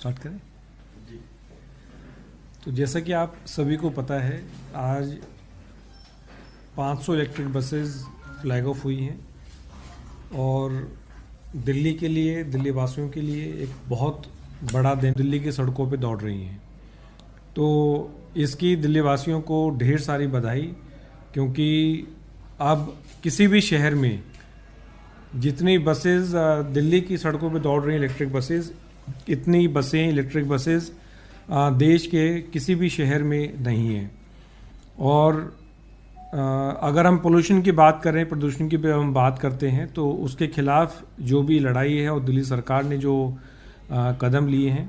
Start करें जी। तो जैसा कि आप सभी को पता है, आज 500 इलेक्ट्रिक बसेस फ्लैग ऑफ हुई हैं और दिल्ली के लिए, दिल्ली वासियों के लिए एक बहुत बड़ा दिन दिल्ली की सड़कों पे दौड़ रही हैं। तो इसकी दिल्ली वासियों को ढेर सारी बधाई, क्योंकि अब किसी भी शहर में जितनी बसेस दिल्ली की सड़कों पे दौड़ रही हैं इलेक्ट्रिक बसेस, इतनी बसें इलेक्ट्रिक बसेस देश के किसी भी शहर में नहीं हैं। और अगर हम पोल्यूशन की बात करें, प्रदूषण की हम बात करते हैं, तो उसके खिलाफ जो भी लड़ाई है और दिल्ली सरकार ने जो कदम लिए हैं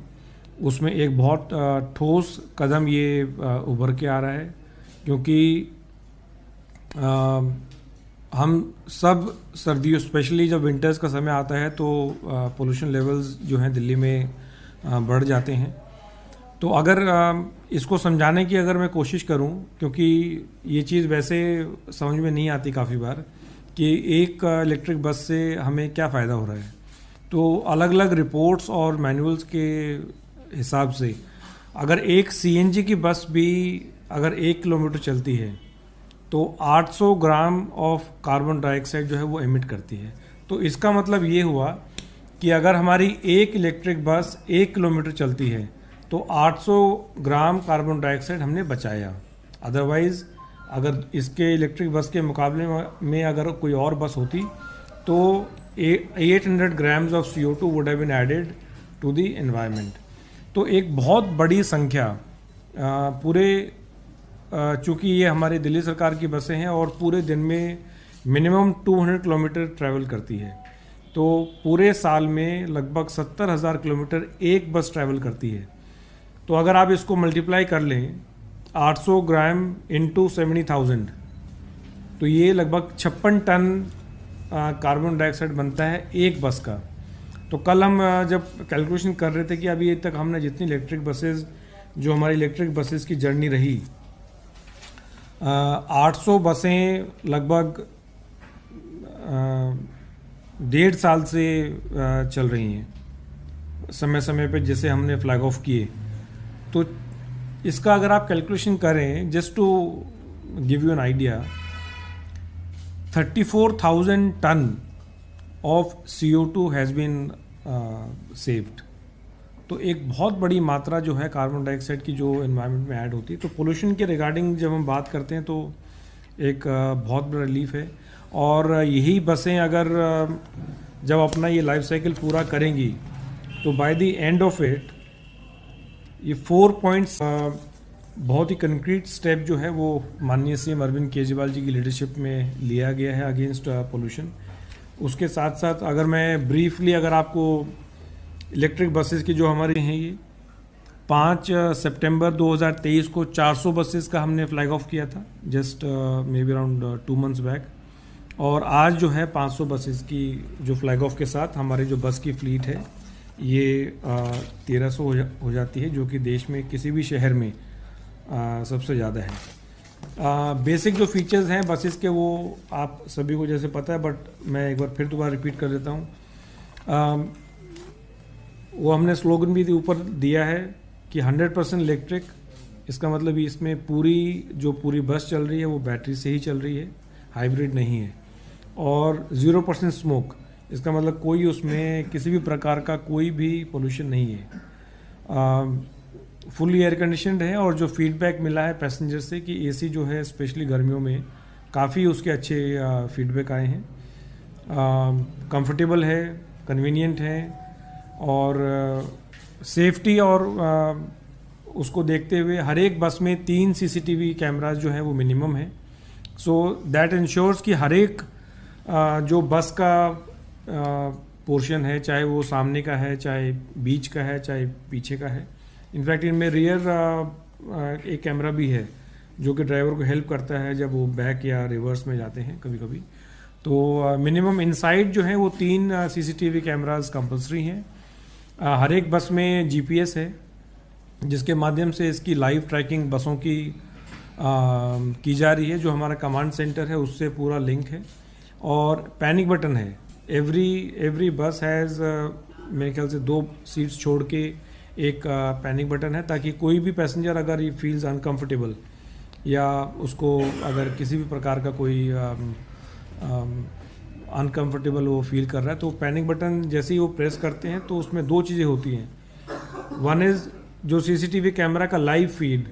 उसमें एक बहुत ठोस कदम ये उभर के आ रहा है। क्योंकि हम सब सर्दियों, स्पेशली जब विंटर्स का समय आता है, तो पोल्यूशन लेवल्स जो हैं दिल्ली में बढ़ जाते हैं। तो अगर इसको समझाने की अगर मैं कोशिश करूं, क्योंकि ये चीज़ वैसे समझ में नहीं आती काफ़ी बार कि एक इलेक्ट्रिक बस से हमें क्या फ़ायदा हो रहा है, तो अलग अलग रिपोर्ट्स और मैनुअल्स के हिसाब से अगर एक सीएनजी की बस भी अगर 1 किलोमीटर चलती है तो 800 ग्राम ऑफ कार्बन डाइऑक्साइड जो है वो एमिट करती है। तो इसका मतलब ये हुआ कि अगर हमारी एक इलेक्ट्रिक बस 1 किलोमीटर चलती है तो 800 ग्राम कार्बन डाइऑक्साइड हमने बचाया। अदरवाइज़ अगर इसके इलेक्ट्रिक बस के मुकाबले में अगर कोई और बस होती तो 800 grams of CO2 would have been added to the environment. तो एक बहुत बड़ी संख्या पूरे, चूँकि ये हमारी दिल्ली सरकार की बसें हैं और पूरे दिन में मिनिमम 200 किलोमीटर ट्रैवल करती है, तो पूरे साल में लगभग 70,000 किलोमीटर एक बस ट्रैवल करती है। तो अगर आप इसको मल्टीप्लाई कर लें 800 ग्राम इंटू 70,000, तो ये लगभग 56 टन कार्बन डाइऑक्साइड बनता है एक बस का। तो कल हम जब कैलकुलेशन कर रहे थे कि अभी तक हमने जितनी इलेक्ट्रिक बसेस, जो हमारी इलेक्ट्रिक बसेस की जर्नी रही, 800 बसें लगभग 1.5 साल से चल रही हैं समय समय पे, जैसे हमने फ्लैग ऑफ किए। तो इसका अगर आप कैलकुलेशन करें, just to give you an idea, 34,000 ton of CO2 has been saved. तो एक बहुत बड़ी मात्रा जो है कार्बन डाइऑक्साइड की जो एनवायरनमेंट में ऐड होती है। तो पोल्यूशन के रिगार्डिंग जब हम बात करते हैं तो एक बहुत बड़ा रिलीफ है। और यही बसें अगर जब अपना ये लाइफ साइकिल पूरा करेंगी तो by the end of it ये 4 पॉइंट्स, बहुत ही कंक्रीट स्टेप जो है वो माननीय CM अरविंद केजरीवाल जी की लीडरशिप में लिया गया है अगेंस्ट पोल्यूशन। उसके साथ साथ अगर मैं ब्रीफली अगर आपको इलेक्ट्रिक बसेस की जो हमारी हैं, ये 5 सितंबर 2023 को 400 बसेस का हमने फ्लैग ऑफ किया था, just may be around 2 months back. और आज जो है 500 बसेस की जो फ्लैग ऑफ के साथ हमारी जो बस की फ्लीट है ये 1300 हो जाती है, जो कि देश में किसी भी शहर में सबसे ज़्यादा है। बेसिक जो फीचर्स हैं बसेस के वो आप सभी को जैसे पता है, बट मैं एक बार फिर दोबारा रिपीट कर देता हूँ। वो हमने स्लोगन भी ऊपर दिया है कि 100% इलेक्ट्रिक। इसका मतलब इसमें पूरी बस चल रही है वो बैटरी से ही चल रही है, हाइब्रिड नहीं है। और 0% स्मोक, इसका मतलब कोई उसमें किसी भी प्रकार का कोई भी पोल्यूशन नहीं है। फुली एयर कंडीशनड है। और जो फीडबैक मिला है पैसेंजर से कि AC जो है स्पेशली गर्मियों में काफ़ी उसके अच्छे फीडबैक आए हैं। कंफर्टेबल है, कन्वीनियंट है और सेफ्टी और उसको देखते हुए हर एक बस में 3 CCTV कैमराज जो है वो मिनिमम है। सो दैट इंश्योर्स कि हर एक जो बस का पोर्शन है, चाहे वो सामने का है, चाहे बीच का है, चाहे पीछे का है। इनफैक्ट इनमें रियर एक कैमरा भी है जो कि ड्राइवर को हेल्प करता है जब वो बैक या रिवर्स में जाते हैं कभी कभी। तो मिनिमम इनसाइड जो है वो 3 CCTV कैमराज कंपलसरी हैं। हर एक बस में GPS है जिसके माध्यम से इसकी लाइव ट्रैकिंग बसों की जा रही है। जो हमारा कमांड सेंटर है उससे पूरा लिंक है। और पैनिक बटन है। एवरी बस हैज़ मेरे ख्याल से 2 सीट्स छोड़ के एक पैनिक बटन है, ताकि कोई भी पैसेंजर अगर ये फील्स अनकंफर्टेबल या उसको अगर किसी भी प्रकार का कोई अनकंफर्टेबल वो फील कर रहा है, तो पैनिक बटन जैसे ही वो प्रेस करते हैं तो उसमें दो चीज़ें होती हैं। वन इज़ जो सीसीटीवी कैमरा का लाइव फीड,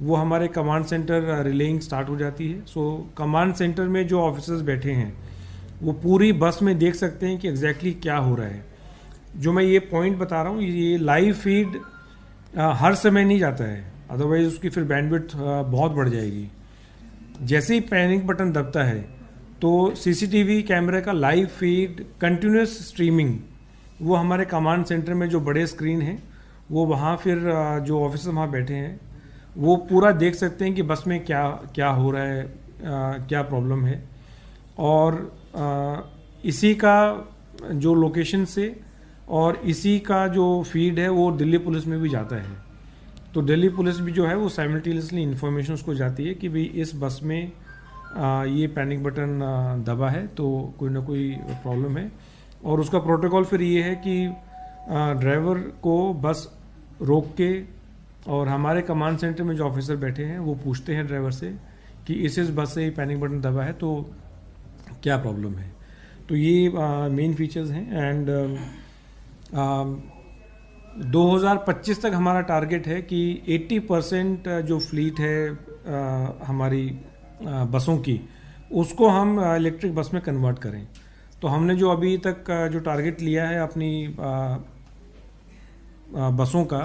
वो हमारे कमांड सेंटर रिलेइंग स्टार्ट हो जाती है। सो कमांड सेंटर में जो ऑफिसर्स बैठे हैं वो पूरी बस में देख सकते हैं कि एग्जैक्टली क्या हो रहा है। जो मैं ये पॉइंट बता रहा हूँ, ये लाइव फीड हर समय नहीं जाता है, अदरवाइज उसकी फिर बैंडविड्थ बहुत बढ़ जाएगी। जैसे ही पैनिक बटन दबता है तो सीसीटीवी कैमरे का लाइव फीड कंटिन्यूस स्ट्रीमिंग, वो हमारे कमांड सेंटर में जो बड़े स्क्रीन हैं वो वहाँ फिर जो ऑफिसर वहाँ बैठे हैं वो पूरा देख सकते हैं कि बस में क्या क्या हो रहा है, क्या प्रॉब्लम है। और इसी का जो लोकेशन से और इसी का जो फीड है वो दिल्ली पुलिस में भी जाता है। तो दिल्ली पुलिस भी जो है वो साइमल्टेनियसली इन्फॉर्मेशन उसको जाती है कि भाई इस बस में ये पैनिक बटन दबा है तो कोई ना कोई प्रॉब्लम है। और उसका प्रोटोकॉल फिर ये है कि ड्राइवर को बस रोक के, और हमारे कमांड सेंटर में जो ऑफिसर बैठे हैं वो पूछते हैं ड्राइवर से कि इस बस से पैनिक बटन दबा है तो क्या प्रॉब्लम है। तो ये मेन फीचर्स हैं। एंड 2025 तक हमारा टारगेट है कि 80% जो फ्लीट है हमारी बसों की, उसको हम इलेक्ट्रिक बस में कन्वर्ट करें। तो हमने जो अभी तक जो टारगेट लिया है अपनी बसों का,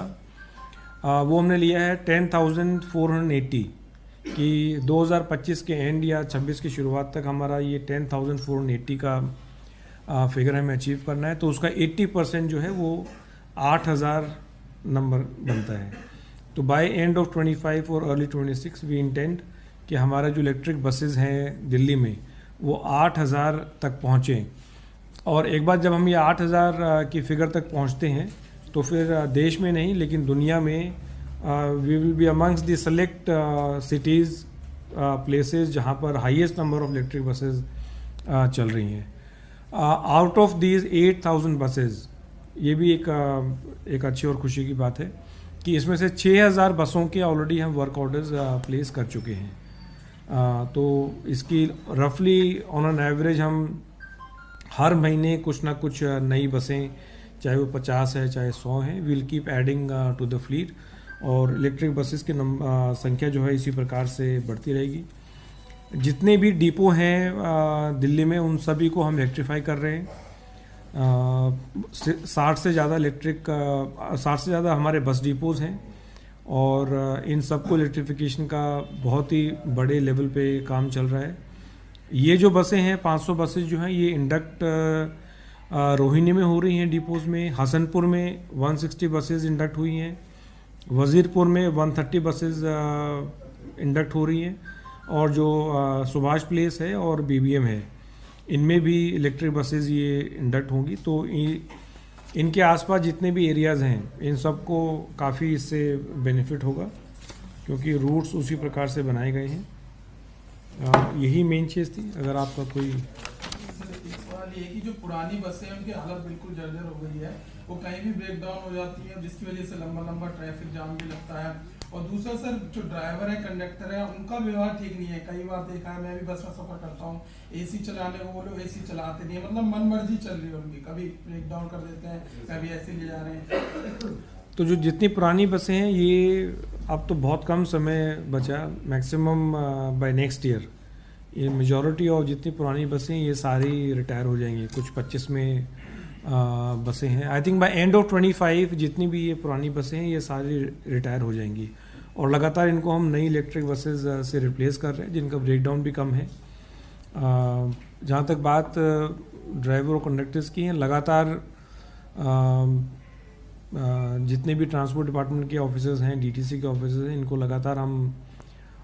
वो हमने लिया है 10,480 कि 2025 के एंड या 26 की शुरुआत तक हमारा ये 10,480 का फिगर हमें अचीव करना है। तो उसका 80% जो है वो 8,000 नंबर बनता है। तो बाय एंड ऑफ 25 और अर्ली 26 वी इंटेंड कि हमारा जो इलेक्ट्रिक बसेस हैं दिल्ली में वो 8,000 तक पहुँचें। और एक बार जब हम ये 8,000 की फिगर तक पहुँचते हैं तो फिर देश में नहीं लेकिन दुनिया में we will be amongst the select cities places जहाँ पर highest number of electric buses चल रही हैं। आउट ऑफ दीज 8,000 बसेस, ये भी एक अच्छी और खुशी की बात है कि इसमें से 6,000 बसों के ऑलरेडी हम वर्क ऑर्डर्स प्लेस कर चुके हैं। तो इसकी रफली ऑन एन एवरेज हम हर महीने कुछ ना कुछ नई बसें, चाहे वो 50 है चाहे 100 हैं, will keep adding to the fleet. और इलेक्ट्रिक बसेस की संख्या जो है इसी प्रकार से बढ़ती रहेगी। जितने भी डिपो हैं दिल्ली में उन सभी को हम इलेक्ट्रीफाई कर रहे हैं। 60 से ज़्यादा हमारे बस डिपोज़ हैं और इन सबको इलेक्ट्रिफिकेशन का बहुत ही बड़े लेवल पे काम चल रहा है। ये जो बसें हैं 500 बसेस जो हैं ये इंडक्ट रोहिणी में हो रही हैं डिपोज में, हसनपुर में 160 बसेस इंडक्ट हुई हैं, वजीरपुर में 130 बसेस इंडक्ट हो रही हैं, और जो सुभाष प्लेस है और बीबीएम है इनमें भी इलेक्ट्रिक बसेस ये इंडक्ट होंगी। तो इनके आसपास जितने भी एरियाज़ हैं इन सबको काफ़ी इससे बेनिफिट होगा क्योंकि रूट्स उसी प्रकार से बनाए गए हैं। यही मेन चीज़ थी। अगर आपका कोई ये कि जो पुरानी बसें हैं उनकी हालत बिल्कुल जर्जर हो गई है, वो कहीं भी ब्रेक डाउन हो जाती है जिसकी वजह से लंबा ट्रैफिक जाम भी लगता है। और दूसरा सर जो ड्राइवर है कंडक्टर है उनका व्यवहार ठीक नहीं है। कई बार देखा है, मैं भी बस में सफर करता हूँ, एसी चलाने को बोलो एसी चलाते नहीं है, मतलब मन मर्जी चल रही है उनकी, कभी ब्रेक डाउन कर देते हैं कभी ऐसे ले जा रहे हैं। तो जो जितनी पुरानी बसें हैं ये अब तो बहुत कम समय बचा, मैक्सिमम बाय नेक्स्ट ईयर ये मेजॉरिटी ऑफ जितनी पुरानी बसें ये सारी रिटायर हो जाएंगी। कुछ 25 में बसें हैं, I think by end of 25 जितनी भी ये पुरानी बसें हैं ये सारी रिटायर हो जाएंगी और लगातार इनको हम नई इलेक्ट्रिक बसेस से रिप्लेस कर रहे हैं जिनका ब्रेकडाउन भी कम है। जहाँ तक बात ड्राइवर और कंडक्टर्स की है, लगातार जितने भी ट्रांसपोर्ट डिपार्टमेंट के ऑफिसर्स हैं, डीटीसी के ऑफिसर्स हैं, इनको लगातार हम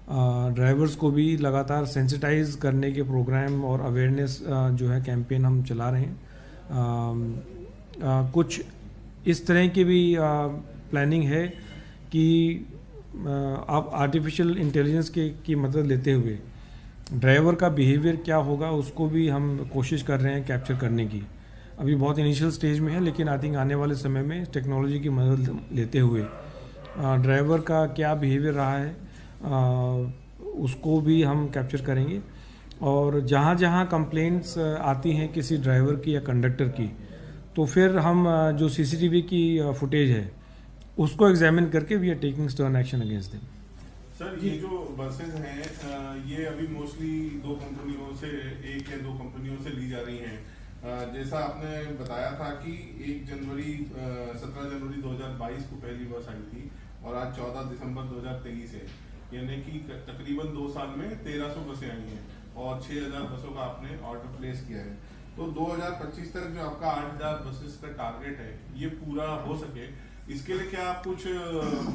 ड्राइवर्स को भी लगातार सेंसिटाइज करने के प्रोग्राम और अवेयरनेस जो है कैंपेन हम चला रहे हैं। कुछ इस तरह की भी प्लानिंग है कि आप आर्टिफिशियल इंटेलिजेंस की मदद लेते हुए ड्राइवर का बिहेवियर क्या होगा उसको भी हम कोशिश कर रहे हैं कैप्चर करने की। अभी बहुत इनिशियल स्टेज में है, लेकिन आई थिंक आने वाले समय में टेक्नोलॉजी की मदद लेते हुए ड्राइवर का क्या बिहेवियर रहा है उसको भी हम कैप्चर करेंगे। और जहाँ जहाँ कंप्लेंट्स आती हैं किसी ड्राइवर की या कंडक्टर की, तो फिर हम जो सीसीटीवी की फुटेज है उसको एग्जामिन करके we are taking stern action against them. Sir ये जो बसेज हैं ये अभी मोस्टली दो कंपनियों से, एक या दो कंपनियों से ली जा रही हैं। जैसा आपने बताया था कि 17 जनवरी 2022 को पहली बस आई थी और आज 14 दिसंबर 2023 है, यानी कि तकरीबन 2 साल में 1300 बसें आई हैं और 6000 बसों का आपने ऑर्डर प्लेस किया है। तो 2025 तक जो आपका 8000 बसेस का टारगेट है ये पूरा हो सके, इसके लिए क्या आप कुछ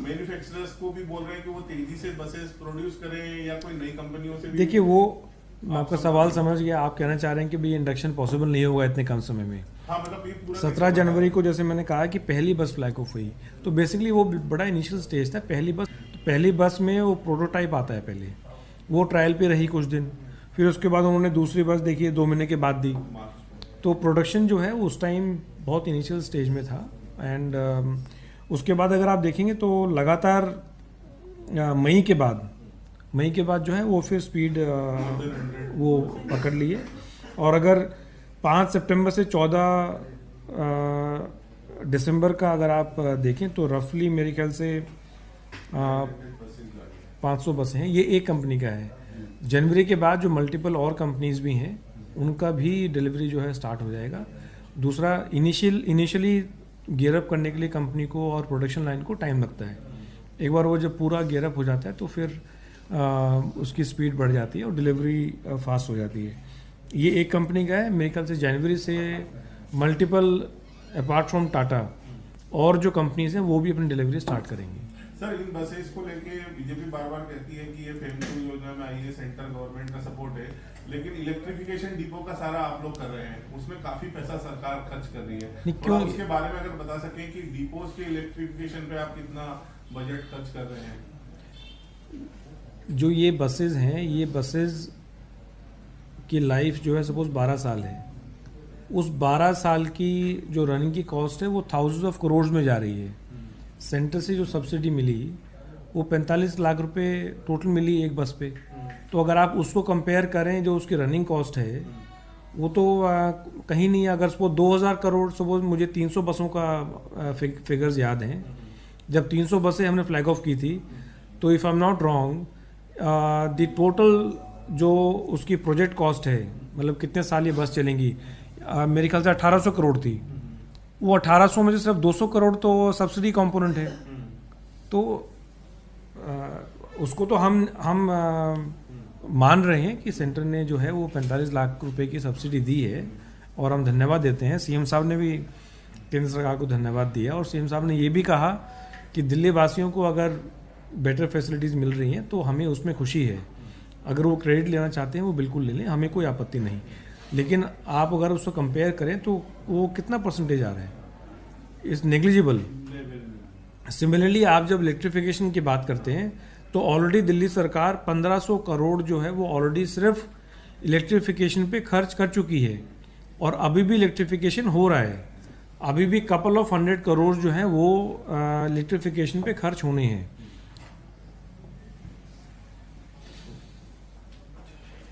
मैन्युफैक्चरर्स को भी बोल रहे हैं कि वो तेजी से बसेस प्रोड्यूस करें या कोई नई कंपनियों से भी? देखिए, वो मैं आपका सवाल समझ गया। आप कहना चाह रहे हैं कि भाई इंडक्शन पॉसिबल नहीं होगा इतने कम समय में। हाँ, मतलब ये पूरा 17 जनवरी को जैसे मैंने कहा कि पहली बस फ्लैग ऑफ हुई, तो बेसिकली वो बड़ा इनिशियल स्टेज था। पहली बस में वो प्रोटोटाइप आता है, पहले वो ट्रायल पे रही कुछ दिन, फिर उसके बाद उन्होंने दूसरी बस देखी 2 महीने के बाद दी। तो प्रोडक्शन जो है उस टाइम बहुत इनिशियल स्टेज में था। एंड उसके बाद अगर आप देखेंगे तो लगातार मई के बाद जो है वो फिर स्पीड वो पकड़ ली है। और अगर 5 सितंबर से 14 दिसंबर का अगर आप देखें तो रफली मेरे ख्याल से 500 बसें हैं। ये एक कंपनी का है। जनवरी के बाद जो मल्टीपल और कंपनीज भी हैं उनका भी डिलीवरी जो है स्टार्ट हो जाएगा। दूसरा, इनिशियली गियरअप करने के लिए कंपनी को और प्रोडक्शन लाइन को टाइम लगता है। एक बार वो जब पूरा गियरअप हो जाता है तो फिर उसकी स्पीड बढ़ जाती है और डिलीवरी फास्ट हो जाती है। ये एक कंपनी का है। मेरे ख्याल से जनवरी से मल्टीपल अपार्ट फ्रॉम टाटा और जो कंपनीज हैं वो भी अपनी डिलीवरी स्टार्ट करेंगी। सर, इन बसेस को लेके बीजेपी बार बार कहती है कि ये FAME 2 योजना में आई है, सेंट्रल गवर्नमेंट का सपोर्ट है, लेकिन इलेक्ट्रिफिकेशन डिपो का सारा आप लोग कर रहे हैं, उसमें काफी पैसा सरकार खर्च कर रही है। क्यों? उसके बारे में अगर बता सकें कि डिपोज के इलेक्ट्रिफिकेशन पे आप कितना बजट खर्च कर रहे हैं? जो ये बसेज हैं, ये बसेज की लाइफ जो है सपोज 12 साल है, उस 12 साल की जो रनिंग की कॉस्ट है वो थाउजेंड्स ऑफ करोड़ में जा रही है। सेंटर से जो सब्सिडी मिली वो 45 लाख रुपए टोटल मिली एक बस पे। तो अगर आप उसको कंपेयर करें जो उसकी रनिंग कॉस्ट है वो तो कहीं नहीं है। अगर सपोज 2000 करोड़, सपोज मुझे 300 बसों का फिगर्स याद हैं, जब 300 बसें हमने फ्लैग ऑफ की थी, तो if I am not wrong the total जो उसकी प्रोजेक्ट कॉस्ट है, मतलब कितने साल ये बस चलेंगी, मेरे ख्याल से 1800 करोड़ थी। वो 1800 में से सिर्फ 200 करोड़ तो सब्सिडी कंपोनेंट है। तो उसको तो हम मान रहे हैं कि सेंटर ने जो है वो 45 लाख रुपए की सब्सिडी दी है और हम धन्यवाद देते हैं। सीएम साहब ने भी केंद्र सरकार को धन्यवाद दिया और सीएम साहब ने ये भी कहा कि दिल्ली वासियों को अगर बेटर फैसिलिटीज़ मिल रही हैं तो हमें उसमें खुशी है। अगर वो क्रेडिट लेना चाहते हैं वो बिल्कुल ले लें, हमें कोई आपत्ति नहीं। लेकिन आप अगर उसको कंपेयर करें तो वो कितना परसेंटेज आ रहा है, इज़ नेग्लिजिबल। सिमिलरली आप जब इलेक्ट्रिफिकेशन की बात करते हैं तो ऑलरेडी दिल्ली सरकार 1500 करोड़ जो है वो ऑलरेडी सिर्फ इलेक्ट्रिफिकेशन पे खर्च कर चुकी है और अभी भी इलेक्ट्रिफिकेशन हो रहा है। अभी भी कपल ऑफ 100 करोड़ जो है वो इलेक्ट्रिफिकेशन पे खर्च होने हैं।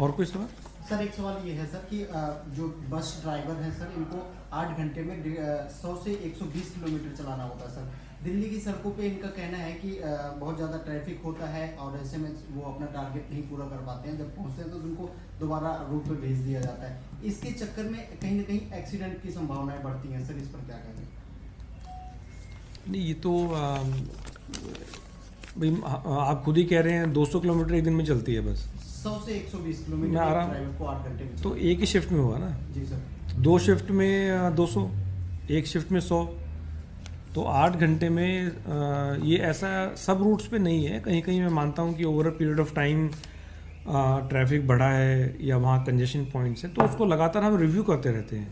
और कोई सवाल? सर, एक सवाल ये है सर कि जो बस ड्राइवर हैं सर, इनको 8 घंटे में 100 से 120 किलोमीटर चलाना होता है सर। दिल्ली की सड़कों पे इनका कहना है कि बहुत ज़्यादा ट्रैफिक होता है और ऐसे में वो अपना टारगेट नहीं पूरा कर पाते हैं। जब पहुंचते हैं तो उनको दोबारा रूट पे भेज दिया जाता है। इसके चक्कर में कहीं ना कहीं एक्सीडेंट की संभावनाएं बढ़ती हैं सर, इस पर क्या कहेंगे? नहीं, ये तो भाई आप खुद ही कह रहे हैं 200 किलोमीटर एक दिन में चलती है बस। 100 से 120 किलोमीटर ड्राइवर को 8 घंटे में। तो एक ही शिफ्ट में हुआ ना जी सर। 2 शिफ्ट में 200, एक शिफ्ट में 100, तो 8 घंटे में ये ऐसा सब रूट्स पे नहीं है। कहीं कहीं मैं मानता हूँ कि over a period of time traffic बढ़ा है या वहाँ कंजेशन पॉइंट्स हैं, तो उसको लगातार हम रिव्यू करते रहते हैं।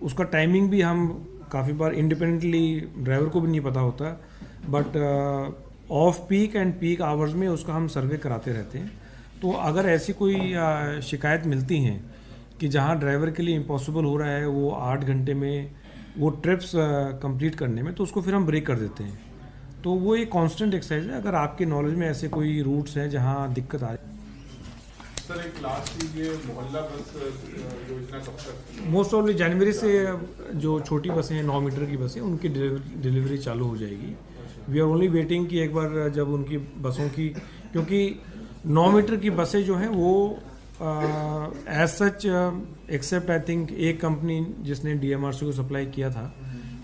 उसका टाइमिंग भी हम काफ़ी बार इंडिपेंडेंटली ड्राइवर को भी नहीं पता होता, but off peak and peak hours में उसका हम सर्वे कराते रहते हैं। तो अगर ऐसी कोई शिकायत मिलती हैं कि जहाँ ड्राइवर के लिए इम्पॉसिबल हो रहा है वो 8 घंटे में वो ट्रिप्स कंप्लीट करने में, तो उसको फिर हम ब्रेक कर देते हैं। तो वो एक कांस्टेंट एक्सरसाइज है। अगर आपके नॉलेज में ऐसे कोई रूट्स हैं जहाँ दिक्कत आ रही है। सर एक लास्ट चीज, ये मोहल्ला बस योजना कब तक? मोस्ट ऑफली जनवरी से जो छोटी बसें हैं 9 मीटर की बसें उनकी डिलीवरी चालू हो जाएगी। वी आर ओनली वेटिंग कि एक बार जब उनकी बसों की, क्योंकि 9 मीटर की बसें जो हैं वो as such except I think एक कंपनी जिसने DMRC को सप्लाई किया था,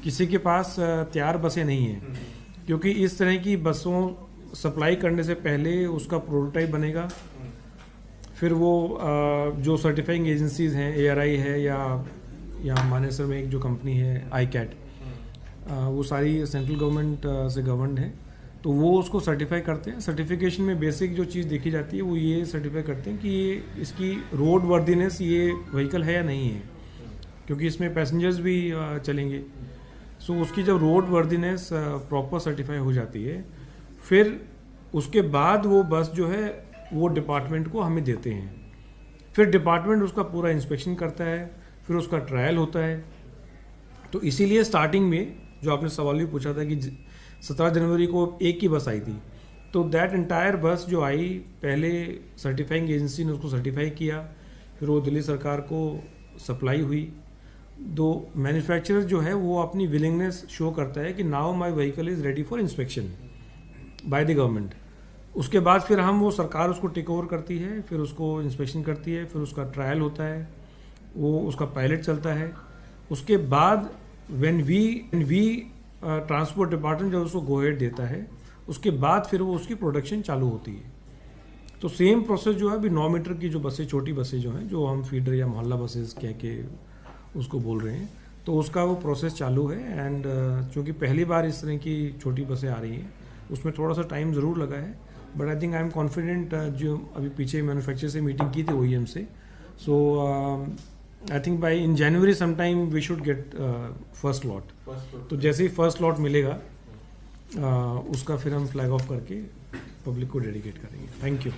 किसी के पास तैयार बसें नहीं हैं, क्योंकि इस तरह की बसों सप्लाई करने से पहले उसका प्रोटोटाइप बनेगा, फिर वो जो सर्टिफाइंग एजेंसीज हैं, ARI है या मानेसर में एक जो कंपनी है ICAT, वो सारी सेंट्रल गवर्नमेंट से गवर्नड है, तो वो उसको सर्टिफाई करते हैं। सर्टिफिकेशन में बेसिक जो चीज़ देखी जाती है वो ये सर्टिफाई करते हैं कि ये इसकी रोड वर्दीनेस ये व्हीकल है या नहीं है, क्योंकि इसमें पैसेंजर्स भी चलेंगे। सो उसकी जब रोड वर्दीनेस प्रॉपर सर्टिफाई हो जाती है, फिर उसके बाद वो बस जो है वो डिपार्टमेंट को हमें देते हैं। फिर डिपार्टमेंट उसका पूरा इंस्पेक्शन करता है, फिर उसका ट्रायल होता है। तो इसीलिए स्टार्टिंग में जो आपने सवाल भी पूछा था कि 17 जनवरी को एक ही बस आई थी, तो दैट एंटायर बस जो आई, पहले सर्टिफाइंग एजेंसी ने उसको सर्टिफाई किया, फिर वो दिल्ली सरकार को सप्लाई हुई। दो मैन्युफैक्चरर जो है वो अपनी विलिंगनेस शो करता है कि now my vehicle is ready for inspection by the government. उसके बाद फिर वो सरकार उसको टेक ओवर करती है, फिर उसको इंस्पेक्शन करती है, फिर उसका ट्रायल होता है, वो उसका पायलट चलता है। उसके बाद व्हेन वी ट्रांसपोर्ट डिपार्टमेंट जब उसको गो हेड देता है, उसके बाद फिर वो उसकी प्रोडक्शन चालू होती है। तो सेम प्रोसेस जो है अभी 9 मीटर की जो बसें, छोटी बसें जो हैं, जो हम फीडर या मोहल्ला बसेस कह के उसको बोल रहे हैं, तो उसका वो प्रोसेस चालू है। एंड चूँकि पहली बार इस तरह की छोटी बसें आ रही हैं, उसमें थोड़ा सा टाइम ज़रूर लगा है, but I think I am confident. जो अभी पीछे मैन्युफैक्चर से मीटिंग की थी OEM से, so I think by in January sometime we should get first lot. तो जैसे ही फर्स्ट लॉट मिलेगा उसका फिर हम फ्लैग ऑफ करके पब्लिक को डेडिकेट करेंगे। Thank you.